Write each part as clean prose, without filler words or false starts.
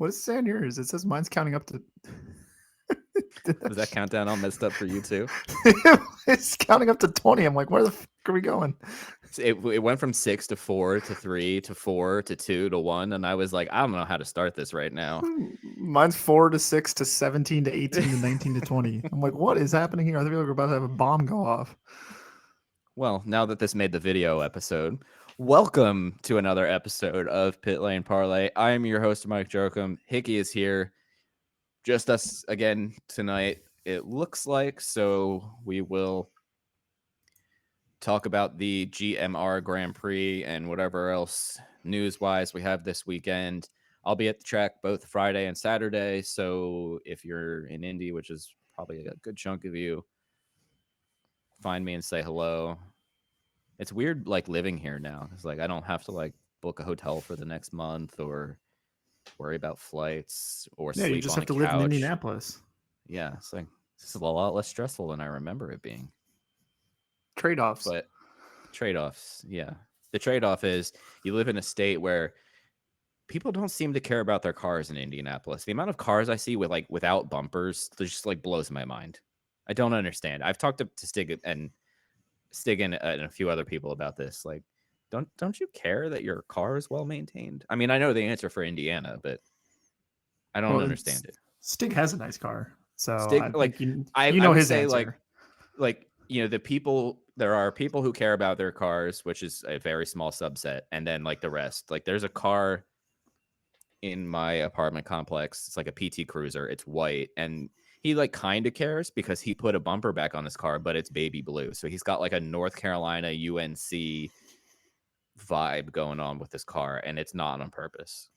What does it say on yours? It says mine's counting up to. Was that countdown all messed up for you too? It's counting up to 20. I'm like, where the fuck are we going? So it went from 6 to 4 to 3 to 4 to 2 to 1, and I was like, I don't know how to start this right now. Mine's 4 to 6 to 17 to 18 to 19 to 20. I'm like, what is happening here? I feel like we're about to have a bomb go off. Well, now that this made the video episode, welcome to another episode of Pit Lane Parlay. I am your host, Mike Jokum. Hickey is here. Just us again tonight, it looks like. So we will talk about the GMR Grand Prix and whatever else news-wise we have this weekend. I'll be at the track both Friday and Saturday. So if you're in Indy, which is probably a good chunk of you, find me and say hello. It's weird, like, living here now. It's like I don't have to like book a hotel for the next month or worry about flights or Yeah, you sleep just on have a to live in couch. Indianapolis. Yeah, it's like this is a lot less stressful than I remember it being. Trade-offs. But trade-offs, yeah. The trade-off is you live in a state where people don't seem to care about their cars in Indianapolis. The amount of cars I see with like without bumpers just like blows my mind. I don't understand. I've talked to Stig and a few other people about this. Like, don't you care that your car is well maintained? I mean, I know the answer for Indiana, but I don't Well, understand it. Stig has a nice car, so I Stig, like, think you I know would his say answer. like the people, there are people who care about their cars, which is a very small subset, and then like the rest. Like, there's a car in my apartment complex. It's like a PT Cruiser. It's white, and he like kind of cares because he put a bumper back on his car, but it's baby blue. So he's got like a North Carolina UNC vibe going on with this car, and it's not on purpose.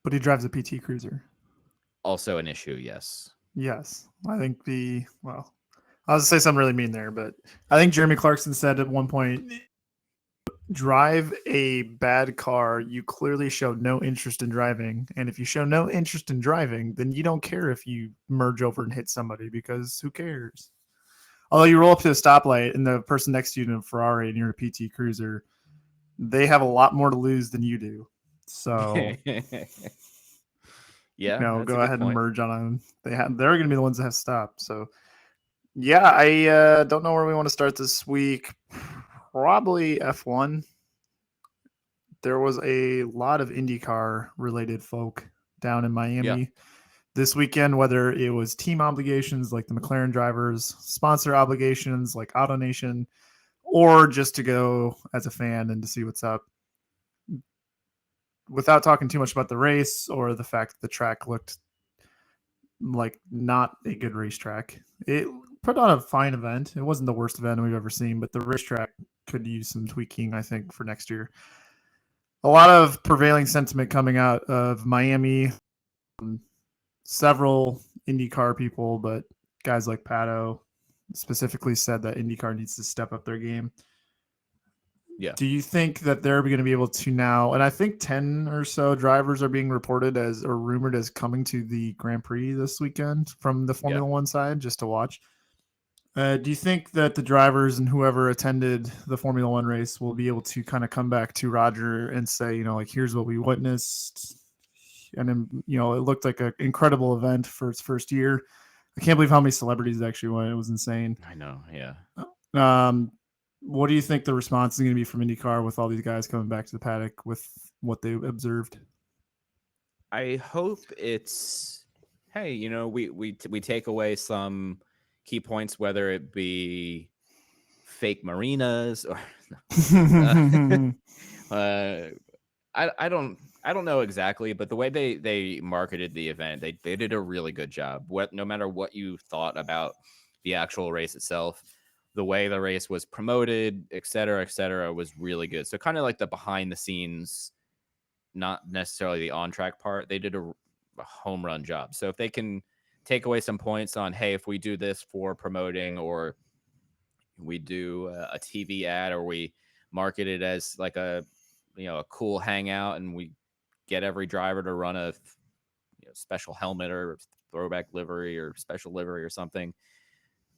But he drives a PT Cruiser. Also an issue, yes. Yes, I think I was gonna say something really mean there, but I think Jeremy Clarkson said at one point, drive a bad car, you clearly show no interest in driving. And if you show no interest in driving, then you don't care if you merge over and hit somebody because who cares? Although you roll up to a stoplight and the person next to you in a Ferrari and you're a PT Cruiser, they have a lot more to lose than you do. So, Yeah, that's a go good ahead and point. merge on them. They're going to be the ones that have stopped. So, yeah, I don't know where we want to start this week. Probably F1. There was a lot of IndyCar related folk down in Yeah. Miami this weekend, whether it was team obligations like the McLaren drivers, sponsor obligations like AutoNation, or just to go as a fan and to see what's up. Without talking too much about the race or the fact that the track looked like not a good racetrack, it put on a fine event. It wasn't the worst event we've ever seen, but the racetrack could use some tweaking, I think, for next year. A lot of prevailing sentiment coming out of Miami, several IndyCar people, but guys like Pato specifically said that IndyCar needs to step up their game. Yeah. Do you think that they're going to be able to now? And I think 10 or so drivers are being reported as or rumored as coming to the Grand Prix this weekend from the Yeah. Formula One side just to watch. Do you think that the drivers and whoever attended the Formula One race will be able to kind of come back to Roger and say, like, here's what we witnessed? And then, it looked like an incredible event for its first year. I can't believe how many celebrities actually went. It was insane. I know, yeah. What do you think the response is going to be from IndyCar with all these guys coming back to the paddock with what they observed? I hope it's, hey, we take away some key points, whether it be fake marinas or I don't know exactly, but the way they marketed the event, they did a really good job. No matter what you thought about the actual race itself, the way the race was promoted, et cetera, was really good. So kind of like the behind the scenes, not necessarily the on track part, they did a home run job. So if they can take away some points on, hey, if we do this for promoting, or we do a TV ad, or we market it as like a cool hangout, and we get every driver to run a special helmet or throwback livery or special livery or something,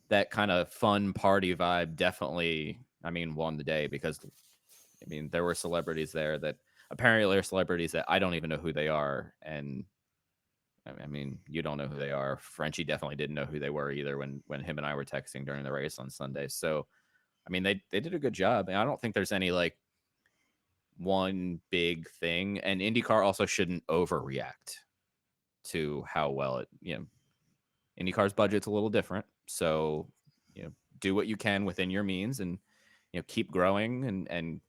that kind of fun party vibe definitely, won the day, because there were celebrities there that apparently are celebrities that I don't even know who they are, and I mean, you don't know who they are. Frenchie definitely didn't know who they were either when him and I were texting during the race on Sunday. So, I mean, they did a good job, and I don't think there's any like one big thing. And IndyCar also shouldn't overreact to how well it, IndyCar's budget's a little different. So, do what you can within your means, and keep growing and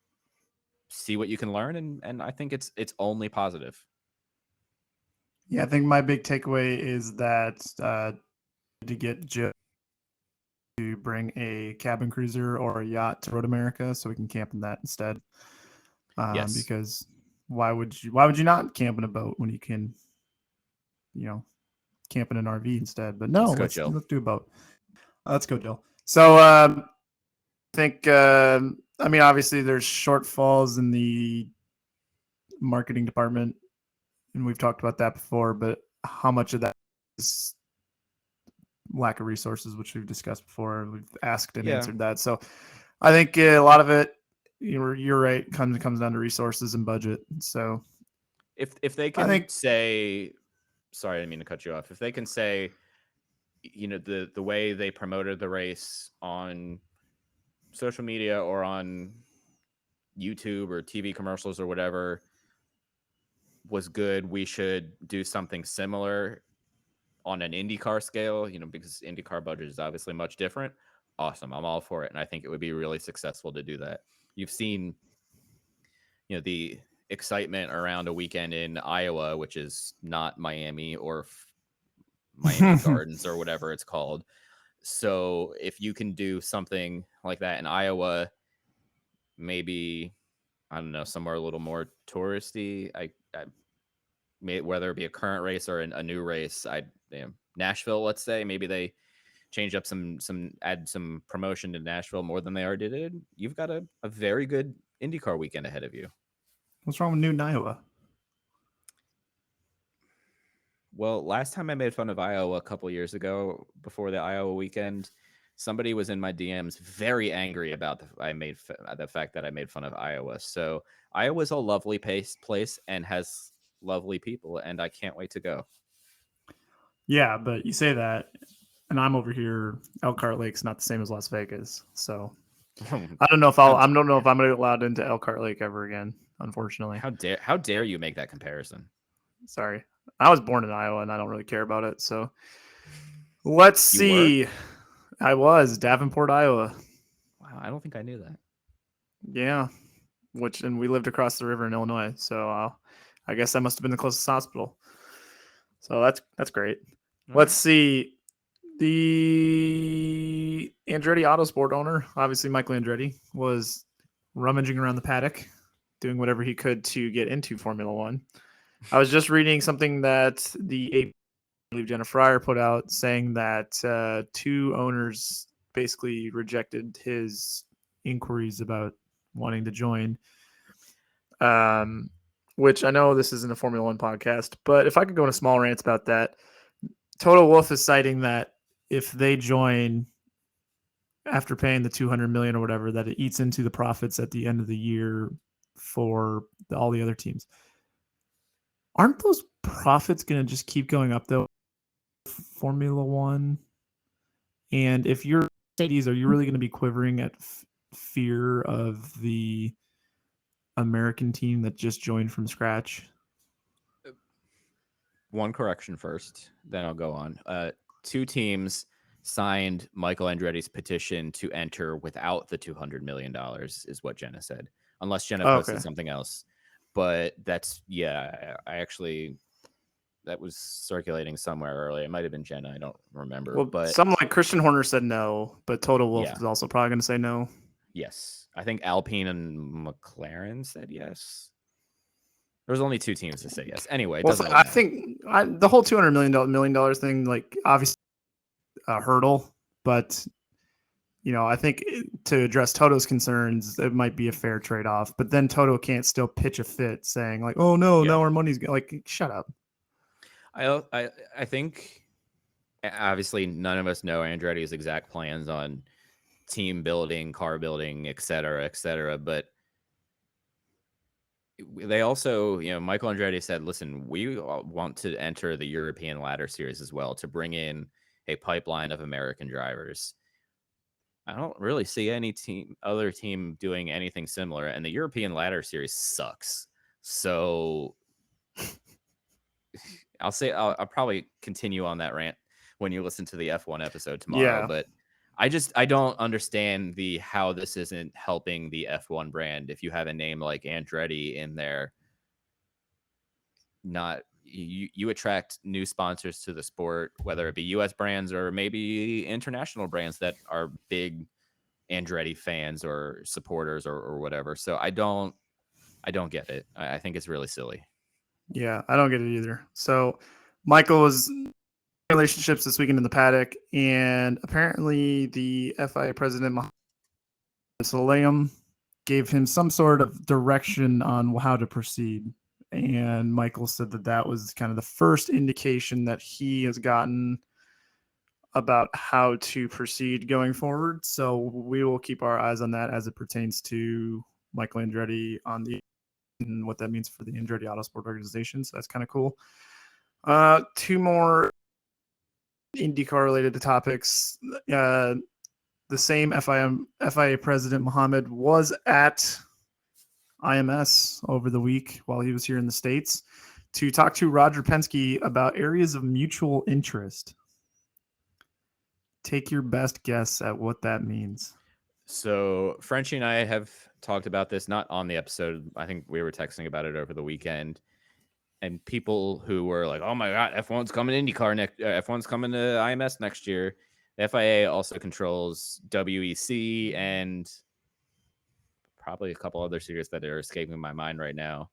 see what you can learn. And I think it's only positive. Yeah, I think my big takeaway is that to get Joe to bring a cabin cruiser or a yacht to Road America so we can camp in that instead. Yes. Because why would you not camp in a boat when you can, camp in an RV instead? But no, let's do a boat. Let's go, Jill. So I think I mean, obviously there's shortfalls in the marketing department, and we've talked about that before. But how much of that is lack of resources, which we've discussed before? We've asked and answered that. So I think a lot of it, you're right, comes down to resources and budget. So if they can say, sorry, I didn't mean to cut you off. If they can say, the way they promoted the race on social media or on YouTube or TV commercials or whatever was good, we should do something similar on an IndyCar scale, because IndyCar budget is obviously much different. Awesome. I'm all for it. And I think it would be really successful to do that. You've seen, the excitement around a weekend in Iowa, which is not Miami or Miami Gardens or whatever it's called. So if you can do something like that in Iowa, maybe, I don't know, somewhere a little more touristy, I whether it be a current race or a new race, Nashville, let's say, maybe they change up add some promotion to Nashville more than they already did. You've got a very good IndyCar weekend ahead of you. What's wrong with Newton, Iowa? Well, last time I made fun of Iowa a couple years ago, before the Iowa weekend, somebody was in my DMs very angry about the fact that I made fun of Iowa. So Iowa's a lovely place and has lovely people, and I can't wait to go. Yeah, but you say that, and I'm over here. Elkhart Lake's not the same as Las Vegas, so I don't know if I'm gonna get allowed into Elkhart Lake ever again. Unfortunately, how dare you make that comparison? Sorry, I was born in Iowa, and I don't really care about it. So let's see. I was Davenport, Iowa. Wow, I don't think I knew that. Yeah, and we lived across the river in Illinois, so I guess that must have been the closest hospital. So that's great. Let's see. The Andretti Autosport owner, obviously Michael Andretti, was rummaging around the paddock, doing whatever he could to get into Formula One. I was just reading something that the Jenna Fryer put out saying that two owners basically rejected his inquiries about wanting to join. Which I know this isn't a Formula One podcast, but if I could go in a small rant about that, Toto Wolff is citing that if they join after paying the $200 million or whatever, that it eats into the profits at the end of the year for all the other teams. Aren't those profits going to just keep going up though? Formula One, and if you're Mercedes, are you really going to be quivering at fear of the American team that just joined from scratch? One correction first, then I'll go on. Two teams signed Michael Andretti's petition to enter without the $200 million is what Jenna said, unless Jenna posted something else. But that's, I actually, that was circulating somewhere earlier. It might have been Jenna. I don't remember. Well, but something like Christian Horner said no, but Toto Wolff is also probably going to say no. Yes. I think Alpine and McLaren said yes. There's only two teams to say yes. Anyway, I think the whole $200 million thing, like, obviously a hurdle, but I think to address Toto's concerns, it might be a fair trade-off. But then Toto can't still pitch a fit saying like, "Oh no, now our money's like, shut up." I think obviously none of us know Andretti's exact plans on team building, car building, et cetera, but they also, Michael Andretti said, listen, we want to enter the European Ladder Series as well to bring in a pipeline of American drivers. I don't really see any other team doing anything similar, and the European Ladder Series sucks. So I'll probably continue on that rant when you listen to the F1 episode tomorrow. Yeah. But I don't understand how this isn't helping the F1 brand. If you have a name like Andretti in there, not you attract new sponsors to the sport, whether it be U.S. brands or maybe international brands that are big Andretti fans or supporters or whatever. So I don't get it. I think it's really silly. Yeah, I don't get it either. So Michael was relationships this weekend in the paddock, and apparently the FIA president Mohammed gave him some sort of direction on how to proceed. And Michael said that was kind of the first indication that he has gotten about how to proceed going forward. So we will keep our eyes on that as it pertains to Michael Andretti and what that means for the Andretti Autosport organization. So that's kind of cool. Two more IndyCar related topics. The same FIA president Mohammed was at IMS over the week while he was here in the States to talk to Roger Penske about areas of mutual interest. Take your best guess at what that means. So Frenchie and I have talked about this, not on the episode. I think we were texting about it over the weekend. And people who were like, "Oh my God, F1's coming to IndyCar next. F1's coming to IMS next year." The FIA also controls WEC and probably a couple other series that are escaping my mind right now.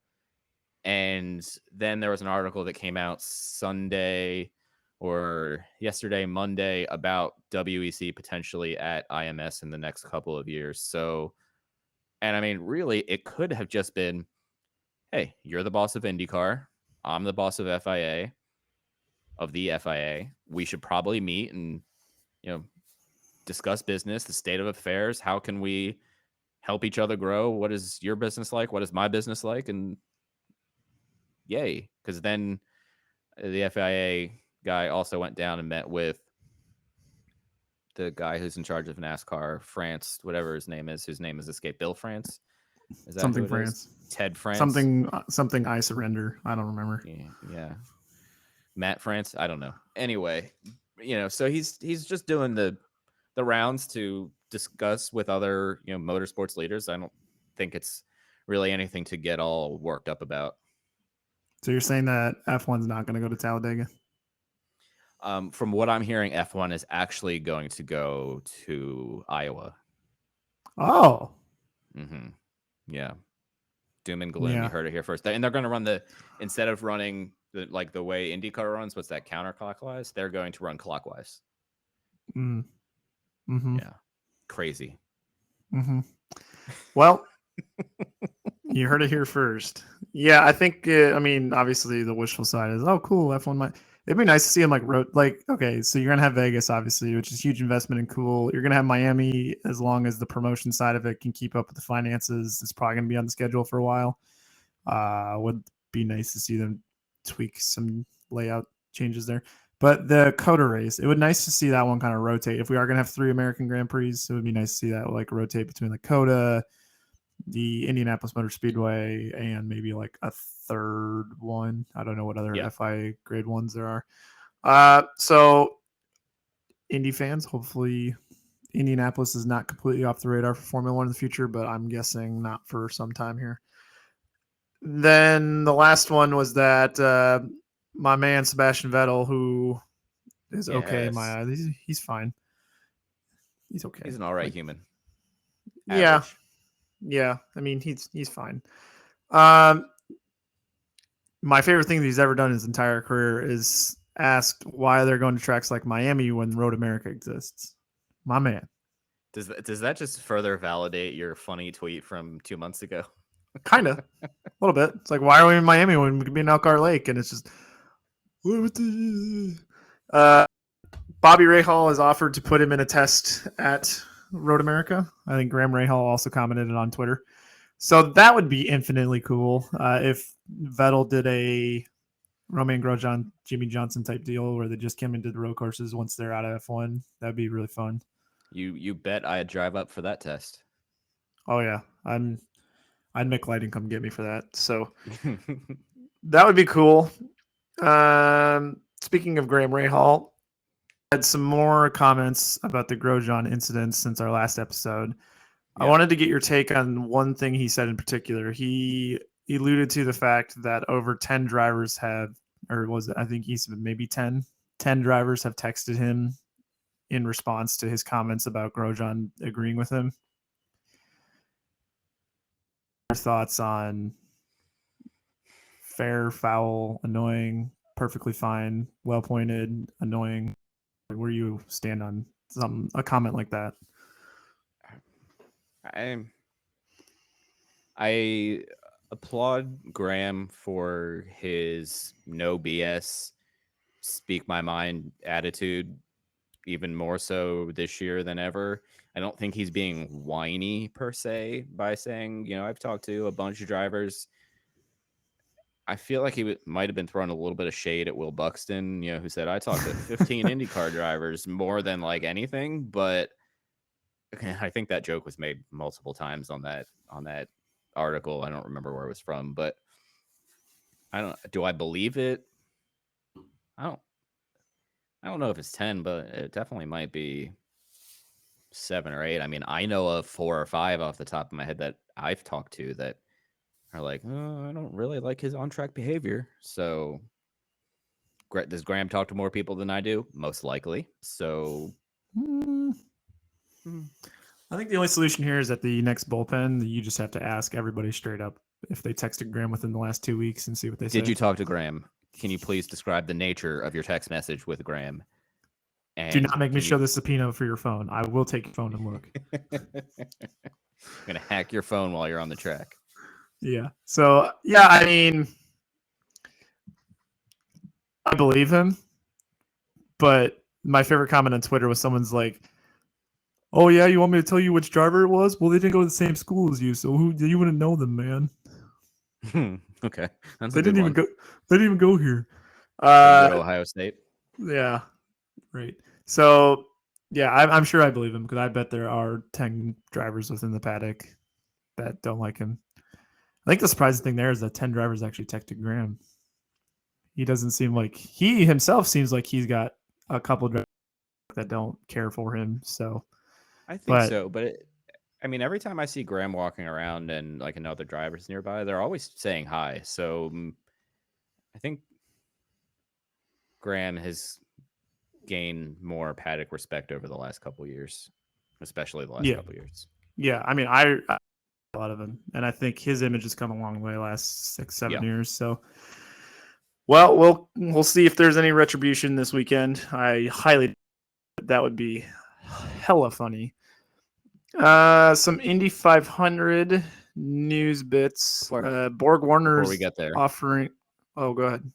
And then there was an article that came out Sunday or yesterday, Monday, about WEC potentially at IMS in the next couple of years. So, and I mean, really, it could have just been, hey, you're the boss of IndyCar. I'm the boss of FIA, of the FIA. We should probably meet and, discuss business, the state of affairs. How can we help each other grow? What is your business like? What is my business like? And yay. Because then the FIA guy also went down and met with the guy who's in charge of NASCAR France, whatever his name is, whose name has escaped. Bill France? Is that something who it France? Is? Ted France? Something I surrender. I don't remember. Yeah. Matt France? I don't know. Anyway, so he's just doing the rounds to discuss with other, motorsports leaders. I don't think it's really anything to get all worked up about. So you're saying that F1's not going to go to Talladega? From what I'm hearing, F1 is actually going to go to Iowa. Oh. Mm-hmm. Yeah. Doom and gloom. Yeah. You heard it here first. And they're going to run instead of running the way IndyCar runs, what's that, counterclockwise? They're going to run clockwise. Mm-hmm. Yeah. Crazy. Mm-hmm. Well, you heard it here first. Yeah, I think, obviously the wishful side is, oh, cool, F1 might. It'd be nice to see him okay, so you're going to have Vegas, obviously, which is a huge investment and cool. You're going to have Miami, as long as the promotion side of it can keep up with the finances. It's probably going to be on the schedule for a while. Would be nice to see them tweak some layout changes there. But the COTA race, it would be nice to see that one kind of rotate. If we are going to have 3 American Grand Prix, it would be nice to see that rotate between the COTA, the Indianapolis Motor Speedway, and maybe a third one. I don't know what other FIA grade ones there are. So Indy fans, hopefully Indianapolis is not completely off the radar for Formula One in the future, but I'm guessing not for some time here. Then the last one was that my man Sebastian Vettel, who is okay in my eyes. He's fine. He's okay. He's an all right human. Average. Yeah. I mean, he's fine. My favorite thing that he's ever done in his entire career is ask why they're going to tracks like Miami when Road America exists. My man. Does that just further validate your funny tweet from 2 months ago? Kind of. A little bit. It's like, why are we in Miami when we could be in Elkhart Lake? And it's just... Bobby Rahal has offered to put him in a test at Road America. I think Graham Rahal also commented it on Twitter. So that would be infinitely cool if Vettel did a Romain Grosjean, Jimmy Johnson type deal where they just came into the road courses once they're out of F1. That'd be really fun. You bet I'd drive up for that test. Oh yeah, I'd make Lighting come get me for that. So that would be cool. Speaking of Graham Rahal, I had some more comments about the Grosjean incident since our last episode. I Yeah. wanted to get your take on one thing he said in particular. He alluded to the fact that over 10 drivers have, or was it, I think he said maybe 10 drivers have texted him in response to his comments about Grosjean agreeing with him. Your thoughts on fair, foul, annoying, perfectly fine, well pointed, annoying? Where you stand on a comment like that? I applaud Graham for his no BS, speak my mind attitude, even more so this year than ever. I don't think he's being whiny per se by saying, I've talked to a bunch of drivers. I feel like he might have been throwing a little bit of shade at Will Buxton, who said, I talked to 15 IndyCar drivers more than like anything. But I think that joke was made multiple times on that article. I don't remember where it was from, but do I believe it? I don't know if it's 10, but it definitely might be 7 or 8. I mean, I know of 4 or 5 off the top of my head that I've talked to that are like, oh, I don't really like his on-track behavior. So does Graham talk to more people than I do? Most likely. So I think the only solution here is at the next bullpen, you just have to ask everybody straight up if they texted Graham within the last 2 weeks and see what they say. Did you talk to Graham? Can you please describe the nature of your text message with Graham? And do not make me show the subpoena for your phone. I will take your phone and look. I'm going to hack your phone while you're on the track. Yeah. So, yeah, I mean, I believe him. But my favorite comment on Twitter was someone's like, oh, yeah, you want me to tell you which driver it was? Well, they didn't go to the same school as you, so you wouldn't know them, man. Okay. They didn't even go here. Good Ohio State. Yeah. Right. So, yeah, I'm sure I believe him because I bet there are 10 drivers within the paddock that don't like him. I think the surprising thing there is that 10 drivers actually texted Graham. He doesn't seem like he himself seems like he's got a couple of drivers that don't care for him. So I think so, but every time I see Graham walking around and like another driver's nearby, they're always saying hi. So I think Graham has gained more paddock respect over the last couple of years, especially the last couple of years. Yeah, I mean, I a lot of him, and I think his image has come a long way last 6-7 years. So, well, we'll see if there's any retribution this weekend. I highly that would be hella funny. Some Indy 500 news bits. Borg Warner's before we get there, offering. Oh, go ahead.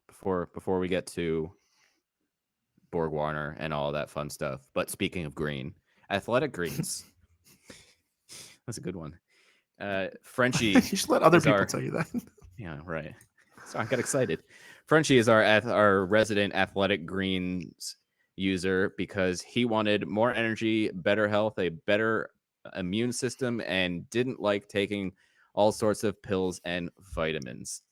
Before we get to Borg Warner and all that fun stuff. But speaking of green, Athletic Greens. That's a good one. Frenchie. You should let other people tell you that. Yeah, right. So I got excited. Frenchie is our resident Athletic Greens user because he wanted more energy, better health, a better immune system, and didn't like taking all sorts of pills and vitamins.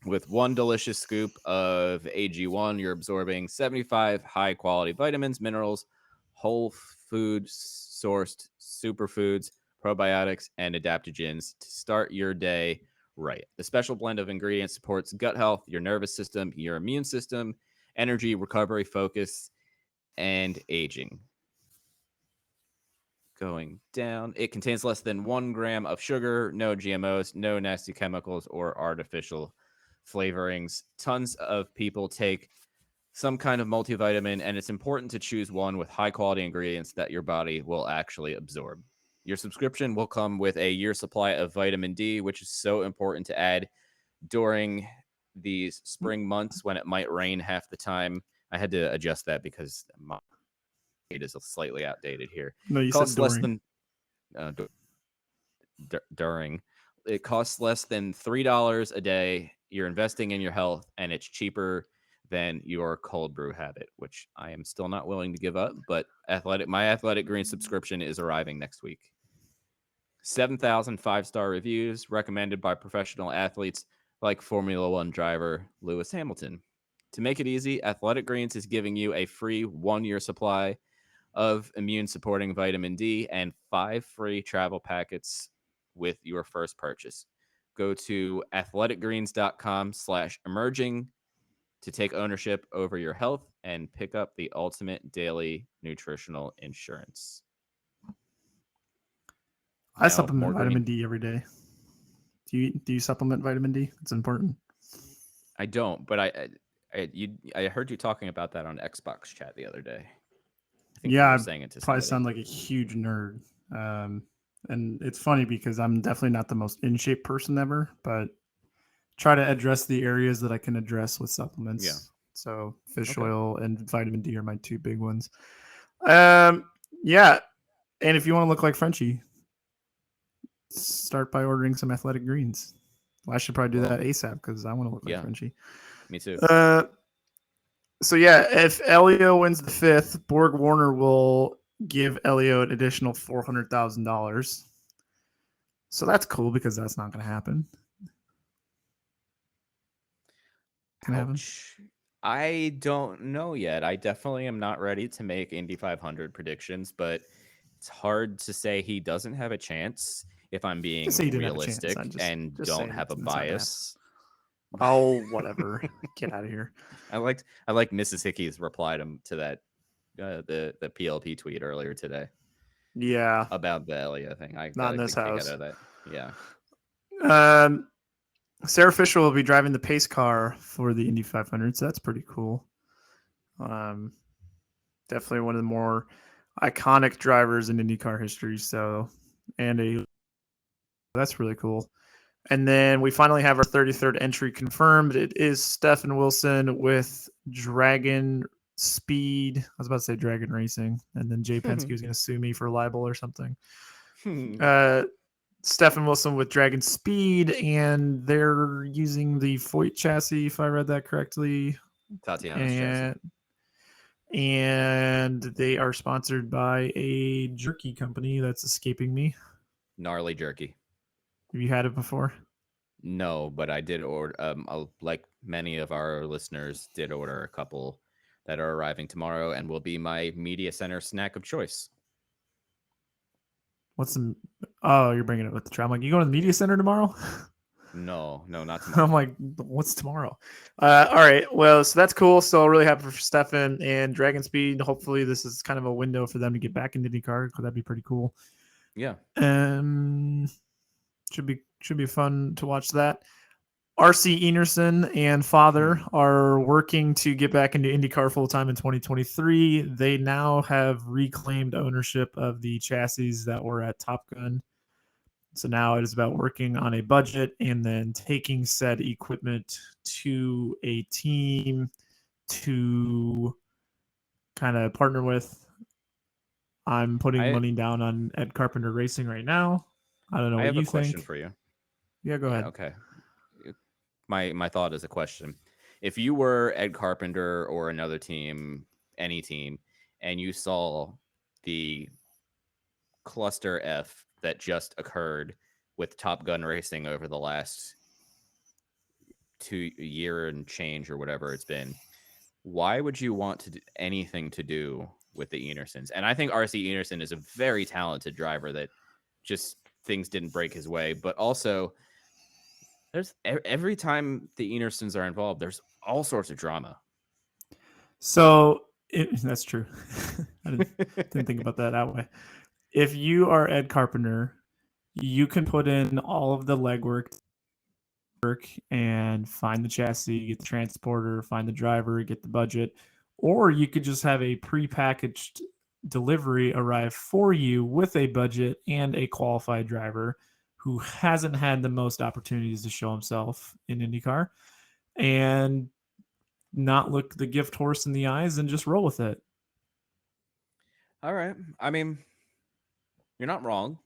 With one delicious scoop of AG1, you're absorbing 75 high-quality vitamins, minerals, whole food sourced superfoods, probiotics, and adaptogens to start your day right. The special blend of ingredients supports gut health, your nervous system, your immune system, energy, recovery, focus, and aging. Going down. It contains less than 1 gram of sugar, no GMOs, no nasty chemicals or artificial flavorings. Tons of people take some kind of multivitamin, and it's important to choose one with high quality ingredients that your body will actually absorb. Your subscription will come with a year's supply of vitamin D, which is so important to add during these spring months when it might rain half the time. I had to adjust that because my date is slightly outdated here. No, you Costs said less during. than during. It costs less than $3 a day. You're investing in your health, and it's cheaper than your cold brew habit, which I am still not willing to give up. But my Athletic Green subscription is arriving next week. 7,000 5-star reviews, recommended by professional athletes like Formula One driver Lewis Hamilton. To make it easy, Athletic Greens is giving you a free 1-year supply of immune supporting vitamin D and 5 free travel packets with your first purchase. Go to athleticgreens.com/emerging to take ownership over your health and pick up the ultimate daily nutritional insurance. I supplement vitamin D every day. Do you supplement vitamin D? It's important. I don't, but I heard you talking about that on Xbox chat the other day. I think yeah, I probably sound like a huge nerd. And it's funny because I'm definitely not the most in shape person ever, but try to address the areas that I can address with supplements. Yeah. So fish oil and vitamin D are my 2 big ones. Yeah. And if you want to look like Frenchie, start by ordering some Athletic Greens. Well, I should probably do that ASAP because I want to look like Frenchie. Me too. So yeah, if Elio wins the 5th, Borg Warner will give Elio an additional $400,000. So that's cool because that's not going to happen. Can happen? I don't know yet. I definitely am not ready to make Indy 500 predictions, but it's hard to say he doesn't have a chance if I'm being realistic and don't have a bias. Oh, whatever. Get out of here. I like Mrs. Hickey's reply to that the PLP tweet earlier today. Yeah. About the Elliott thing. I not in this house. Out of that. Yeah. Sarah Fisher will be driving the pace car for the Indy 500, so that's pretty cool. Definitely one of the more iconic drivers in IndyCar history. So, that's really cool. And then we finally have our 33rd entry confirmed. It is Stefan Wilson with Dragon Speed. I was about to say Dragon Racing, and then Jay Penske was going to sue me for libel or something. Stefan Wilson with Dragon Speed, and they're using the Foyt chassis, if I read that correctly. Tatiana's chassis. And they are sponsored by a jerky company that's escaping me. Gnarly Jerky. Have you had it before? No, but I did order, like many of our listeners did order a couple that are arriving tomorrow and will be my media center snack of choice. Oh, you're bringing it with the travel. I'm like, you going to the media center tomorrow? No, not tomorrow. I'm like, what's tomorrow? All right. Well, so that's cool. So really happy for Stefan and Dragon Speed. Hopefully this is kind of a window for them to get back into IndyCar. That'd be pretty cool. Yeah. Should be fun to watch that. RC Enerson and father are working to get back into IndyCar full-time in 2023. They now have reclaimed ownership of the chassis that were at Top Gun. So now it is about working on a budget and then taking said equipment to a team to kind of partner with. I'm putting money down on Ed Carpenter Racing right now. I don't know what you think. I have a question for you. Yeah, go ahead. Okay. My thought is a question. If you were Ed Carpenter or another team, any team, and you saw the cluster F that just occurred with Top Gun Racing over the last 2 year and change or whatever it's been, why would you want to do anything to do with the Enersons? And I think RC Enerson is a very talented driver that just things didn't break his way, but also there's every time the Enersons are involved, there's all sorts of drama. So that's true. I didn't think about that way. If you are Ed Carpenter, you can put in all of the legwork and find the chassis, get the transporter, find the driver, get the budget, or you could just have a prepackaged delivery arrive for you with a budget and a qualified driver who hasn't had the most opportunities to show himself in IndyCar and not look the gift horse in the eyes and just roll with it. All right. I mean, you're not wrong.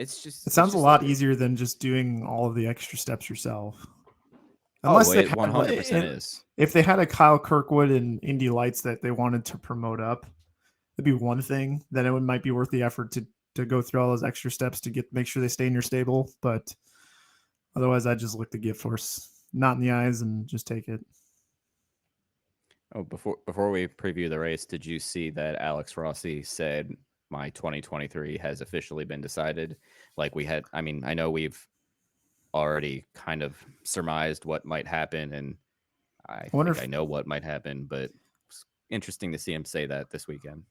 It's just It it's sounds a just lot like easier than just doing all of the extra steps yourself. oh, Unless they it had, 100% is. if they had a Kyle Kirkwood and Indy Lights that they wanted to promote up, it'd be one thing. Then might be worth the effort to go through all those extra steps to make sure they stay in your stable. But otherwise, I just look the gift horse not in the eyes and just take it. Oh, before we preview the race, did you see that Alex Rossi said my 2023 has officially been decided? Like we had, I mean, I know we've already kind of surmised what might happen, and I I wonder think if I know what might happen, but it's interesting to see him say that this weekend.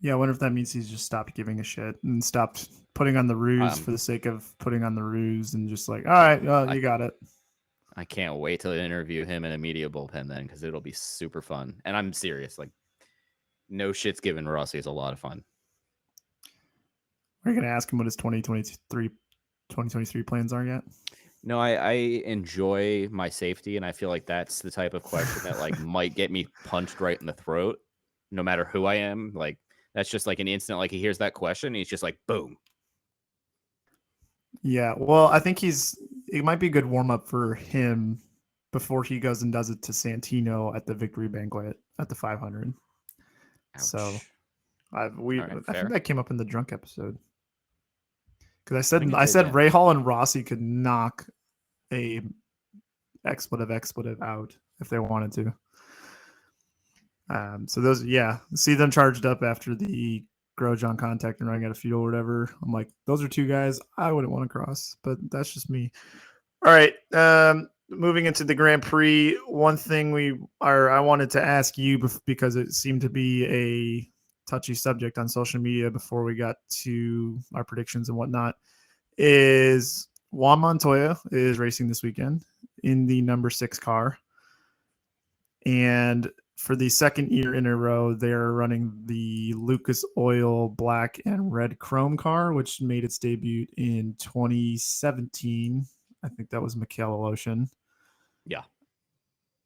I wonder if that means he's just stopped giving a shit and stopped putting on the ruse Um, for the sake of putting on the ruse and just like, all right, I you got it. I can't wait to interview him in a media bullpen then because it'll be super fun. And I'm serious, like no shit's given. Rossi is a lot of fun. Are you gonna ask him what his 2023 plans are yet? No, I enjoy my safety, and I feel like that's the type of question that like might get me punched right in the throat, no matter who I am. Like that's just like an instant. Like he hears that question, and he's just like, boom. Yeah, well, I think it might be a good warm up for him before he goes and does it to Santino at the victory banquet at the 500. So Ouch. I All right, think fair. that came up in the drunk episode because I think it I did. said Yeah. Ray Hall and Rossi could knock a expletive out if they wanted to. So those, yeah, see them charged up after the Grosjean contact and running out of fuel or whatever. I'm like, those are two guys I wouldn't want to cross, but that's just me. All right. Moving into the Grand Prix, one thing I wanted to ask you because it seemed to be a touchy subject on social media before we got to our predictions and whatnot is Juan Montoya is racing this weekend in the number 6 car. And for the second year in a row, they're running the Lucas Oil black and red chrome car, which made its debut in 2017. I think that was Michaela Lotion. Yeah.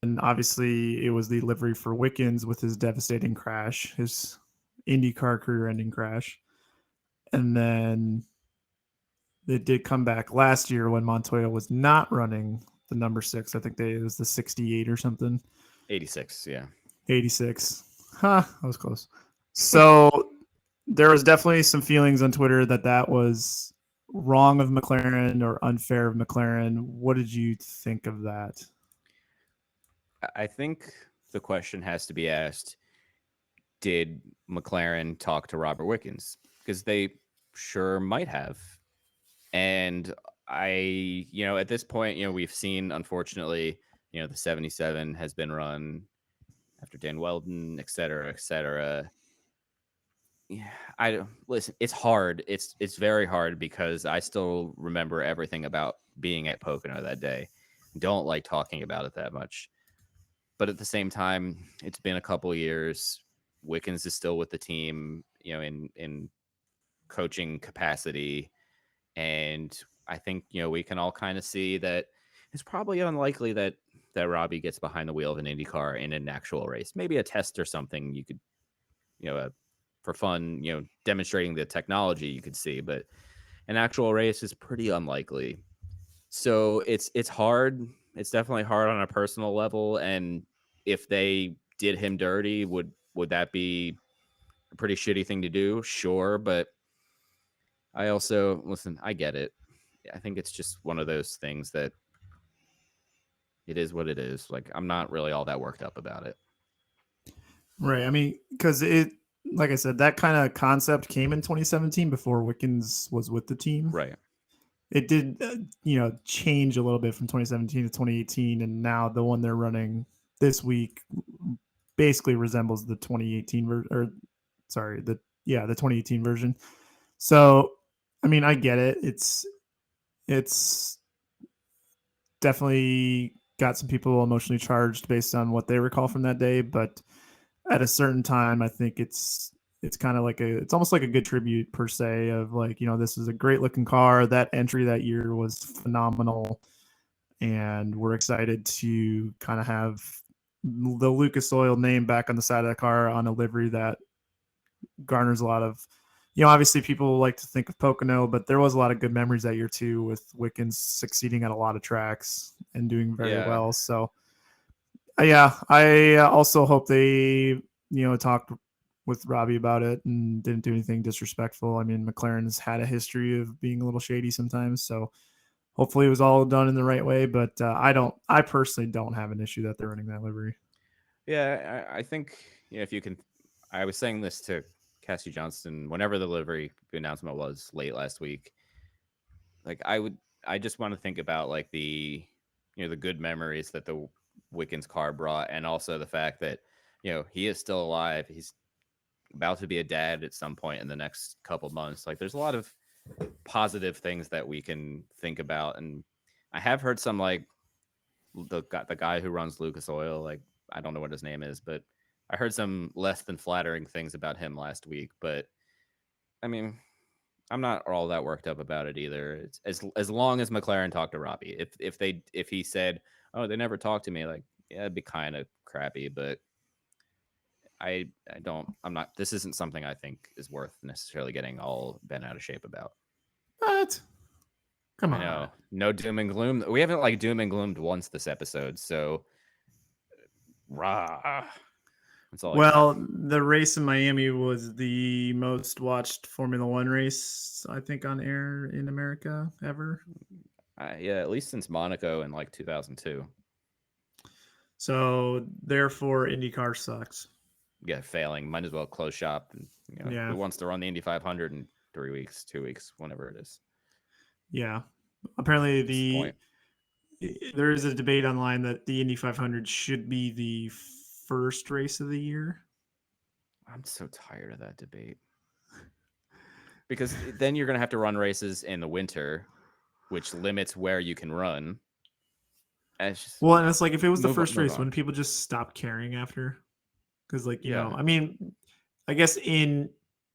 And obviously, it was the livery for Wickens with his devastating crash, his IndyCar career-ending crash. And then they did come back last year when Montoya was not running the number 6. I think it was the 68 or something. 86. Yeah. 86. That was close. So there was definitely some feelings on Twitter that was wrong of McLaren or unfair of McLaren. What did you think of that? I think the question has to be asked, did McLaren talk to Robert Wickens? Because they sure might have. And at this point, we've seen, unfortunately, the 77 has been run after Dan Weldon, et cetera, et cetera. Yeah, listen. It's hard. It's very hard because I still remember everything about being at Pocono that day. Don't like talking about it that much, but at the same time, it's been a couple years. Wickens is still with the team, in coaching capacity, and I think we can all kind of see that it's probably unlikely that Robbie gets behind the wheel of an IndyCar in an actual race. Maybe a test or something you could, for fun, demonstrating the technology you could see, but an actual race is pretty unlikely. So it's hard. It's definitely hard on a personal level. And if they did him dirty, would that be a pretty shitty thing to do? Sure, but I also listen. I get it. I think it's just one of those things that it is what it is. Like I'm not really all that worked up about it. Right. I mean, because like I said, that kind of concept came in 2017 before Wickens was with the team. Right. It did, change a little bit from 2017 to 2018, and now the one they're running this week basically resembles the 2018 version, or sorry, the 2018 version. So, I mean, I get it. It's definitely got some people emotionally charged based on what they recall from that day, but at a certain time, I think it's kind of like it's almost like a good tribute per se of like, this is a great looking car. That entry that year was phenomenal. And we're excited to kind of have the Lucas Oil name back on the side of the car on a livery that garners a lot of obviously people like to think of Pocono, but there was a lot of good memories that year too, with Wickens succeeding at a lot of tracks and doing very Yeah. well. So, yeah, I also hope they, talked with Robbie about it and didn't do anything disrespectful. I mean, McLaren's had a history of being a little shady sometimes, so hopefully it was all done in the right way. But I personally don't have an issue that they're running that livery. Yeah, I think if you can, I was saying this to Cassie Johnston whenever the livery announcement was late last week. Like I just want to think about like the the good memories that the Wickens car brought, and also the fact that he is still alive. He's about to be a dad at some point in the next couple months. Like there's a lot of positive things that we can think about, and I have heard some like the guy who runs Lucas Oil, like I don't know what his name is, but I heard some less than flattering things about him last week. But I mean, I'm not all that worked up about it either. It's as long as McLaren talked to Robbie. If he said, "Oh, they never talked to me," like yeah, it'd be kind of crappy. But I'm not. This isn't something I think is worth necessarily getting all bent out of shape about. What? Come on. I know, no doom and gloom. We haven't like doom and gloomed once this episode, so rah. That's all. Well, the race in Miami was the most watched Formula One race, I think, on air in America ever. Yeah, at least since Monaco in like 2002. So therefore, IndyCar sucks. Yeah, failing. Might as well close shop. And, Yeah. Who wants to run the Indy 500 in 3 weeks, 2 weeks, whenever it is? Yeah. Apparently, there is a debate online that the Indy 500 should be the first race of the year. I'm so tired of that debate. Because then you're going to have to run races in the winter, which limits where you can run. And it's like if it was the first race, wouldn't people just stop caring after? Because, I mean, I guess in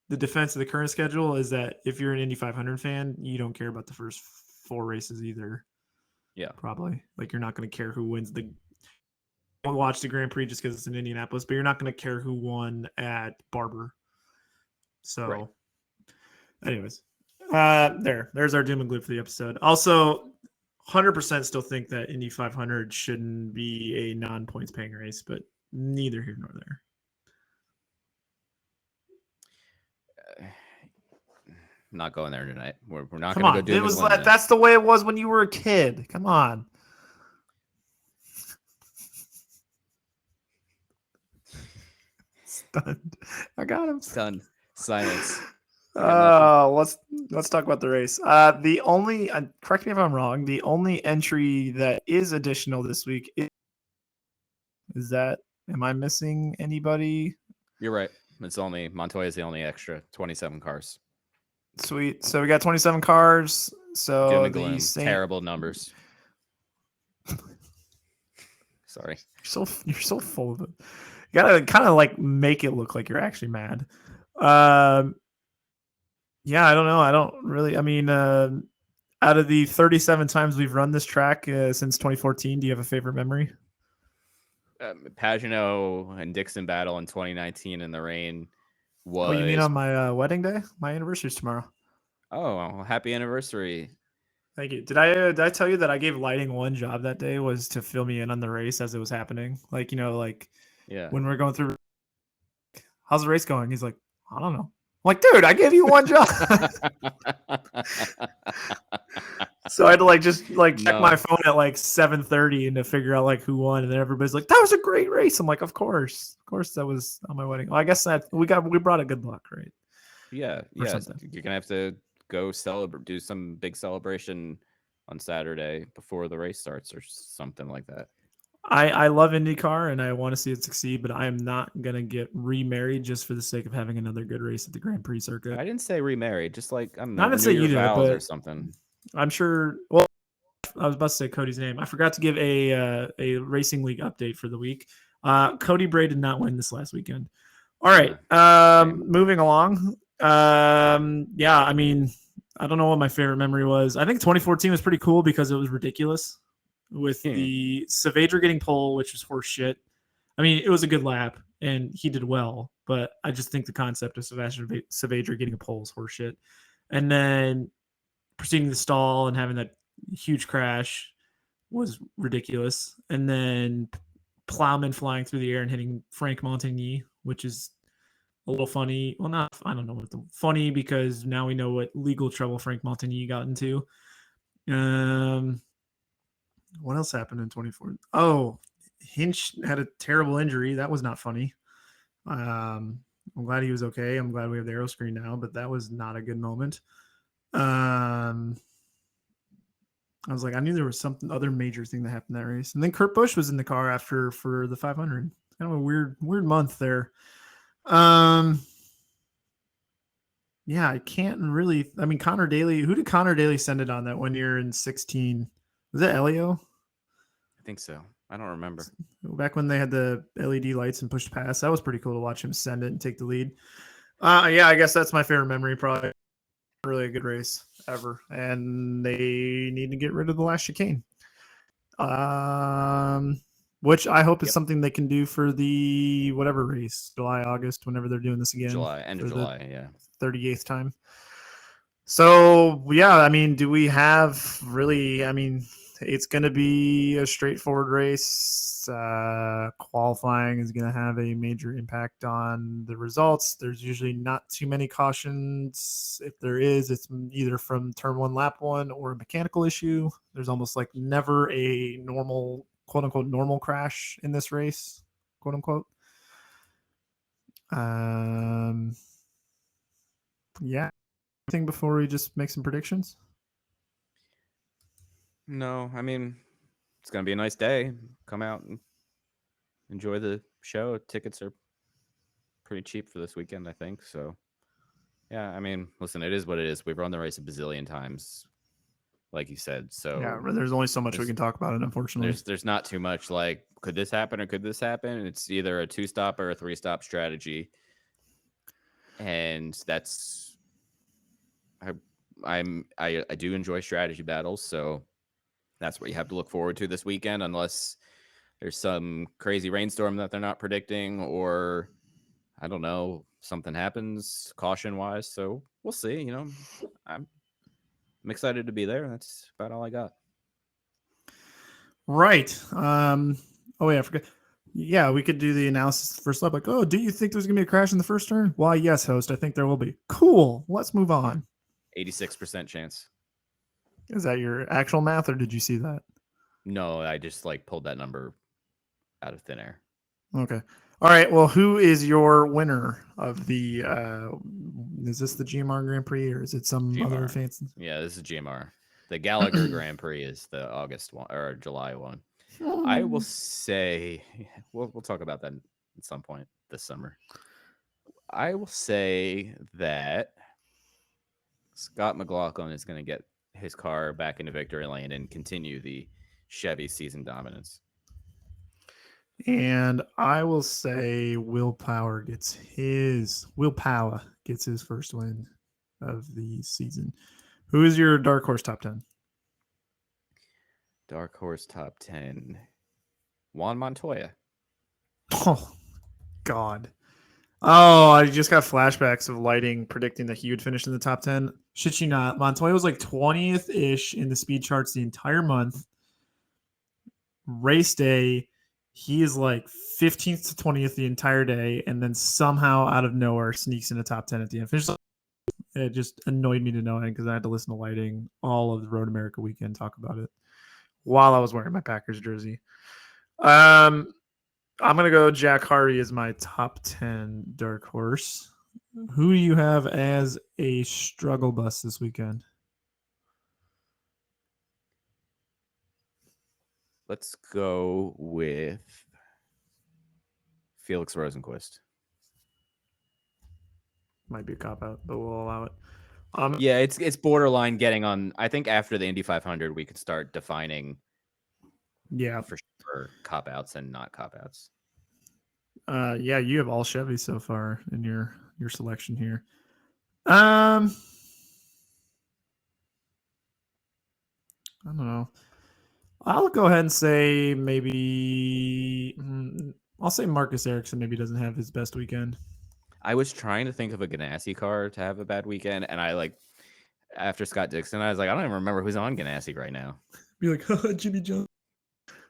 the defense of the current schedule is that if you're an Indy 500 fan, you don't care about the first 4 races either. Yeah. Probably. Like, you're not going to care who wins the... You won't watch the Grand Prix just because it's in Indianapolis, but you're not going to care who won at Barber. So, right. Anyways, there's our doom and gloom for the episode. Also, 100% still think that Indy 500 shouldn't be a non-points paying race, but neither here nor there. Not going there tonight. We're not going to go do it. That's the way it was when you were a kid. Come on. Stunned. I got him. Stunned. Silence. Let's talk about the race. The only correct me if I'm wrong. The only entry that is additional this week is that. Am I missing anybody? You're right. Montoya is the only extra 27 cars. Sweet. So we got 27 cars. So terrible numbers. Sorry. You're so full of it. You gotta kind of like make it look like you're actually mad. Yeah, I don't know. I don't really. I mean, out of the 37 times we've run this track since 2014, do you have a favorite memory? Pagano and Dixon battle in 2019 in the rain was. Oh, you mean on my wedding day? My anniversary's tomorrow. Oh, well, happy anniversary! Thank you. Did I tell you that I gave lighting one job that day was to fill me in on the race as it was happening? Like when we're going through. How's the race going? He's like, I don't know. I'm like, dude, I gave you one job. So I had to check my phone at 7:30 and to figure out who won, and then everybody's like, that was a great race. I'm like, of course that was on my wedding. Well, I guess that we brought a good luck, right? Yeah. You're gonna have to go celebrate, do some big celebration on Saturday before the race starts or something like that. I love IndyCar and I want to see it succeed, but I am not going to get remarried just for the sake of having another good race at the Grand Prix circuit. I didn't say remarried, just I don't know. I didn't say you did, but or something. I'm sure. Well, I was about to say Cody's name. I forgot to give a Racing League update for the week. Cody Bray did not win this last weekend. All right. Moving along. Yeah, I mean, I don't know what my favorite memory was. I think 2014 was pretty cool because it was ridiculous. With the Saavedra getting pole, which was horse shit. I mean, it was a good lap, and he did well, but I just think the concept of Sebastian Saavedra getting a pole is horseshit. And then proceeding to stall and having that huge crash was ridiculous. And then Plowman flying through the air and hitting Frank Montagny, which is a little funny. Well, not, I don't know what funny because now we know what legal trouble Frank Montagny got into. What else happened in 24? Oh, Hinch had a terrible injury. That was not funny. I'm glad he was okay. I'm glad we have the aero screen now, but that was not a good moment. I was like, I knew there was something other major thing that happened that race. And then Kurt Busch was in the car after for the 500. Kind of a weird month there. Yeah, I can't really. I mean, Connor Daly. Who did Connor Daly send it on that 1 year in 16? Was that Elio? I think so. I don't remember. Back when they had the LED lights and pushed pass, that was pretty cool to watch him send it and take the lead. Yeah, I guess that's my favorite memory. Probably really a good race ever, and they need to get rid of the last chicane. Which I hope is something they can do for the whatever race, July, August, whenever they're doing this again. End of July, yeah. 38th time. So, yeah, I mean, do we have really, I mean, it's going to be a straightforward race. Qualifying is going to have a major impact on the results. There's usually not too many cautions. If there is, it's either from turn 1, lap 1 or a mechanical issue. There's almost like never a normal, quote unquote, normal crash in this race, quote unquote. Yeah. Anything before we just make some predictions? No, I mean, it's going to be a nice day. Come out and enjoy the show. Tickets are pretty cheap for this weekend, I think. So, yeah, I mean, listen, it is what it is. We've run the race a bazillion times, like you said. So, yeah, there's only so much we can talk about it, unfortunately. There's not too much like, could this happen or could this happen? It's either a 2-stop or a 3-stop strategy. And that's, I do enjoy strategy battles. So, that's what you have to look forward to this weekend, unless there's some crazy rainstorm that they're not predicting, or I don't know, something happens caution wise. So we'll see. You know, I'm excited to be there. That's about all I got. Right. Oh yeah, I forgot. Yeah, we could do the analysis first lap. Like, oh, do you think there's gonna be a crash in the first turn? Why, yes, host. I think there will be. Cool. Let's move on. 86% chance. Is that your actual math, or did you see that? No, I just like pulled that number out of thin air. Okay. All right. Well, who is your winner of the? Is this the GMR Grand Prix, or is it some GMR. other fancy? Yeah, this is GMR. The Gallagher Grand Prix is the August one or July one. I will say we'll talk about that at some point this summer. I will say that Scott McLaughlin is going to get his car back into victory lane and continue the Chevy season dominance. And I will say Will Power gets his first win of the season. Who is your dark horse top 10? Dark horse top 10. Juan Montoya. Oh, God. Oh, I just got flashbacks of Lighting predicting that he would finish in the top 10. Shit you not. Montoya was like 20th-ish in the speed charts the entire month. Race day, he is like 15th to 20th the entire day, and then somehow out of nowhere sneaks in the top 10 at the end. It just annoyed me to no end because I had to listen to Lighting all of the Road America weekend talk about it while I was wearing my Packers jersey. I'm going to go Jack Hardy as my top 10 dark horse. Who do you have as a struggle bus this weekend? Let's go with Felix Rosenquist. Might be a cop-out, but we'll allow it. Yeah, it's borderline getting on. I think after the Indy 500, we could start defining for sure cop-outs and not cop-outs. Yeah, you have all Chevy so far in your selection here. I don't know. I'll go ahead and say maybe I'll say Marcus Ericsson maybe doesn't have his best weekend. I was trying to think of a Ganassi car to have a bad weekend, and I like after Scott Dixon, I was like, I don't even remember who's on Ganassi right now. Be like, Jimmy Johnson.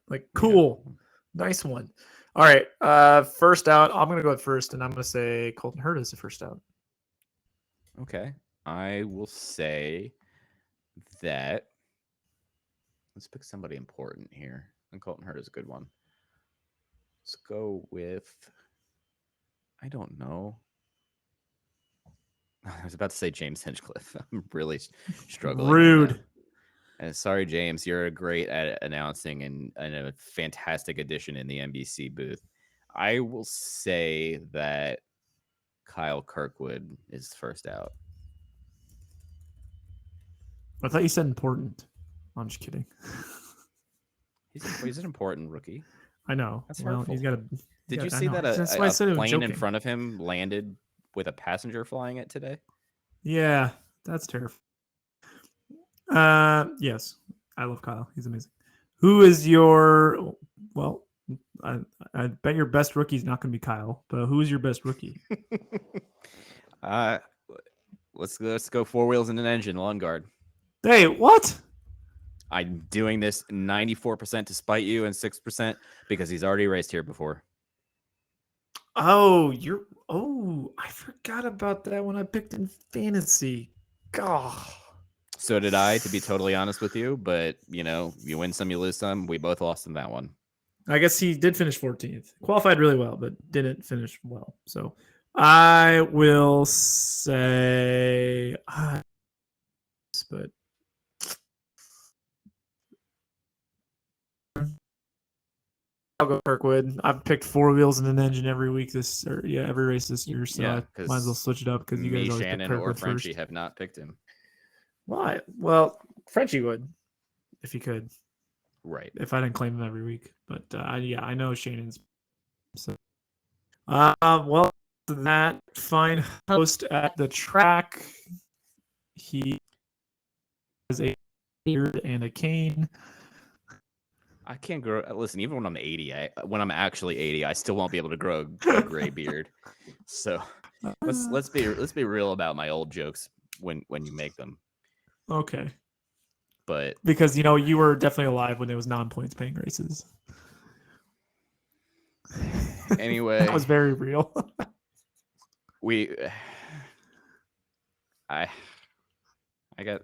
Like, Yeah. cool. Nice one. All right. First out, I'm gonna go first, and I'm gonna say Colton Hurd is the first out. Okay. I will say that let's pick somebody important here. And Colton Hurd is a good one. Let's go with I don't know. I was about to say James Hinchcliffe. I'm really struggling. Rude. Right now. And sorry, James. You're great at announcing and a fantastic addition in the NBC booth. I will say that Kyle Kirkwood is first out. I thought you said important. I'm just kidding. He's an important rookie. I know. That's well, hurtful. he's got a. Did you I see know. that That's why I said a it was plane in joking. front of him landed with a passenger flying it today? Yeah, that's terrible. Yes, I love Kyle. He's amazing. Who is your? Well, I bet your best rookie is not going to be Kyle, but who is your best rookie? Let's go 4 wheels and an engine, lawn guard. Hey, what? I'm doing this 94% to spite you and 6% because he's already raced here before. Oh, I forgot about that when I picked in fantasy. God. So did I, to be totally honest with you. But, you win some, you lose some. We both lost in that one. I guess he did finish 14th. Qualified really well, but didn't finish well. So I will say, but I'll go Kirkwood. I've picked 4 wheels and an engine every week every race this year. So I might as well switch it up because you guys always Shannon, pick Kirkwood or Frenchie first. have not picked him. Why? Well, Frenchie would if he could. Right. If I didn't claim him every week. But I know Shannon's. So, well, that fine host at the track. He has a beard and a cane. I can't grow. Listen, even when I'm 80, when I'm actually 80, I still won't be able to grow a gray beard. So let's be real about my old jokes when you make them. Okay. But because you were definitely alive when it was non-points paying races. Anyway, that was very real. I Did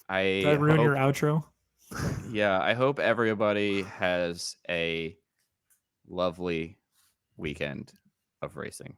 I ruin your outro? Yeah, I hope everybody has a lovely weekend of racing.